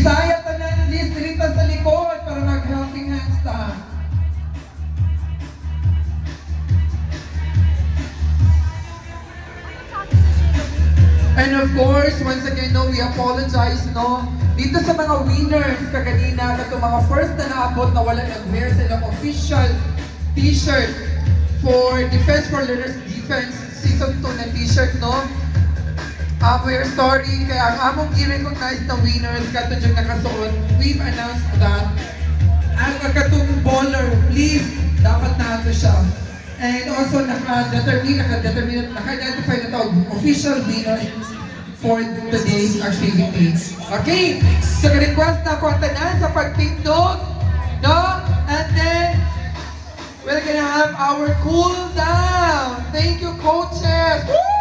Bisaya tanan, please, dito sa likod para mag-helping hands ta. And of course, once again, no, we apologize, no? Dito sa mga winners, kaganina, kato mga first na naabot na wala nag-wear silang official t-shirt for Defense for Learners Defense Season 2 na t-shirt, no? We're sorry, kaya ang among i-recognize na winners, kato dyan nakasuot, we've announced that ang katong baller, please, dapat na ito siya. And also, naka-identify na ito, official winner for today's activities. Okay, so request na ko ang tanan sa pagtindog, no? And then, we're gonna have our cool down. Thank you, coaches. Woo!